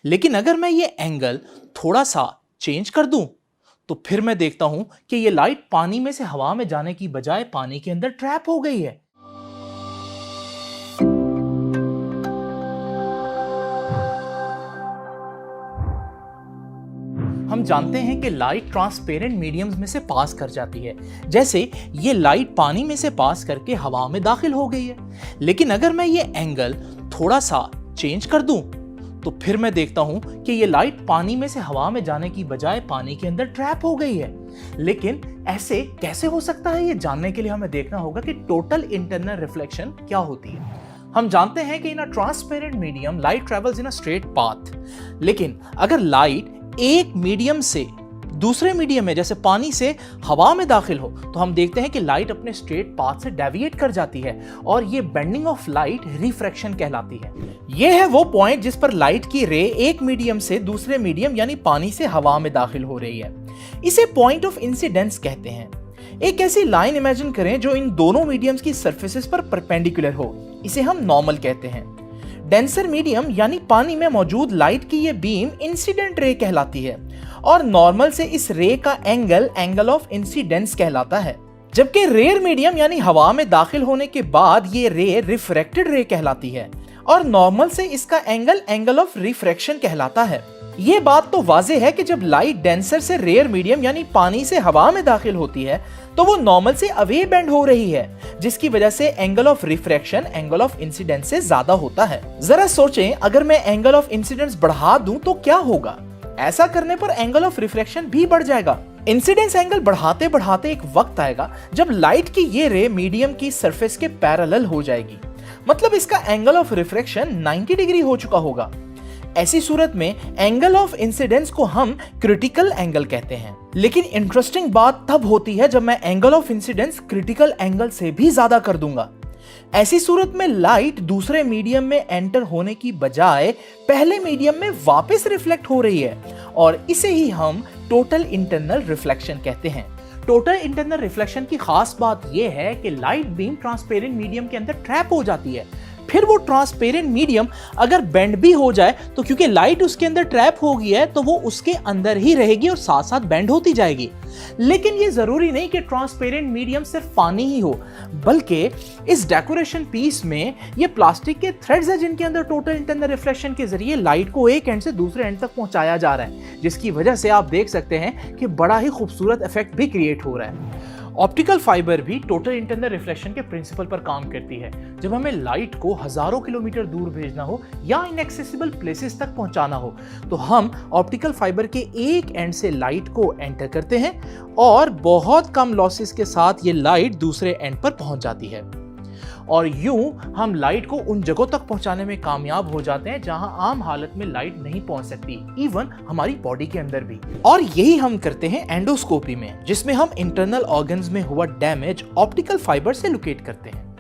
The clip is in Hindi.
लेकिन अगर मैं ये एंगल थोड़ा सा चेंज कर दूं तो फिर मैं देखता हूं कि ये लाइट पानी में से हवा में जाने की बजाय पानी के अंदर ट्रैप हो गई है। हम जानते हैं कि लाइट ट्रांसपेरेंट मीडियम्स में से पास कर जाती है, जैसे ये लाइट पानी में से पास करके हवा में दाखिल हो गई है। लेकिन अगर मैं ये एंगल थोड़ा सा चेंज कर दूं तो फिर मैं देखता हूं कि ये लाइट पानी में से हवा में जाने की बजाय पानी के अंदर ट्रैप हो गई है। लेकिन ऐसे कैसे हो सकता है, ये जानने के लिए हमें देखना होगा कि टोटल इंटरनल रिफ्लेक्शन क्या होती है। हम जानते हैं कि in a transparent medium light travels in a straight path, लेकिन अगर लाइट एक मीडियम से दूसरे मीडियम में जैसे पानी से हवा में दाखिल हो तो हम देखते हैं कि लाइट अपने स्ट्रेट पाथ से डेविएट कर जाती है और ये बेंडिंग ऑफ लाइट रिफ्रैक्शन कहलाती है। ये है वो पॉइंट जिस पर लाइट की रे एक मीडियम से दूसरे मीडियम यानी पानी से हवा में दाखिल हो रही है। इसे पॉइंट ऑफ इंसिडेंस कहते हैं। एक ऐसी लाइन इमेजिन करें जो इन दोनों मीडियम्स की सरफेसेस पर परपेंडिकुलर हो, इसे हम नॉर्मल कहते हैं। डेंसर मीडियम यानी पानी में मौजूद लाइट की ये बीम इंसिडेंट रे कहलाती है और नॉर्मल से इस रे का एंगल ऑफ इंसिडेंस कहलाता है। जबकि रेयर मीडियम यानी हवा में दाखिल होने के बाद ये रे रिफ्रैक्टेड रे कहलाती है और नॉर्मल से इसका एंगल ऑफ रिफ्रैक्शन कहलाता है। ये बात तो वाज़ेह है कि जब लाइट डेंसर से रेयर मीडियम यानी पानी से हवा में दाखिल होती है तो वो नॉर्मल से अवे बेंड हो रही है, जिसकी वजह से angle of refraction angle of incidence से ज्यादा होता है। जरा सोचें, अगर मैं एंगल ऑफ इंसिडेंस बढ़ा दूं तो क्या होगा? ऐसा करने पर एंगल ऑफ रिफ्रैक्शन भी बढ़ जाएगा। इंसिडेंस एंगल बढ़ाते बढ़ाते एक वक्त आएगा जब लाइट की ये रे मीडियम की सरफेस के पैरेलल हो जाएगी, मतलब इसका एंगल ऑफ रिफ्रैक्शन 90 डिग्री हो चुका होगा। ऐसी सूरत में एंगल ऑफ इंसिडेंस को हम क्रिटिकल एंगल कहते हैं। लेकिन इंटरेस्टिंग बात तब होती है जब मैं angle of incidence critical angle से भी ज्यादा कर दूंगा। ऐसी सूरत में लाइट दूसरे मीडियम में एंटर होने की बजाय पहले मीडियम में वापस रिफ्लेक्ट हो रही है और इसे ही हम टोटल इंटरनल रिफ्लेक्शन कहते हैं। टोटल इंटरनल रिफ्लेक्शन की खास बात यह है कि लाइट बीम ट्रांसपेरेंट मीडियम के अंदर ट्रैप हो जाती है। फिर वो ट्रांसपेरेंट मीडियम अगर बेंड भी हो जाए तो क्योंकि लाइट उसके अंदर ट्रैप हो गई है तो वो उसके अंदर ही रहेगी और साथ साथ बेंड होती जाएगी। लेकिन ये जरूरी नहीं कि ट्रांसपेरेंट मीडियम सिर्फ पानी ही हो, बल्कि इस डेकोरेशन पीस में ये प्लास्टिक के थ्रेड्स हैं जिनके अंदर टोटल इंटरनल रिफ्लेक्शन के जरिए लाइट को एक एंड से दूसरे एंड तक पहुंचाया जा रहा है, जिसकी वजह से आप देख सकते हैं कि बड़ा ही खूबसूरत इफेक्ट भी क्रिएट हो रहा है। ऑप्टिकल फाइबर भी टोटल इंटरनल रिफ्लेक्शन के प्रिंसिपल पर काम करती है। जब हमें लाइट को हजारों किलोमीटर दूर भेजना हो या इनएक्सेसिबल प्लेसेस तक पहुंचाना हो तो हम ऑप्टिकल फाइबर के एक एंड से लाइट को एंटर करते हैं और बहुत कम लॉसेस के साथ ये लाइट दूसरे एंड पर पहुंच जाती है और यूं हम लाइट को उन जगहों तक पहुंचाने में कामयाब हो जाते हैं जहां आम हालत में लाइट नहीं पहुंच सकती, इवन हमारी बॉडी के अंदर भी। और यही हम करते हैं एंडोस्कोपी में, जिसमें हम इंटरनल ऑर्गन्स में हुआ डैमेज ऑप्टिकल फाइबर से लोकेट करते हैं।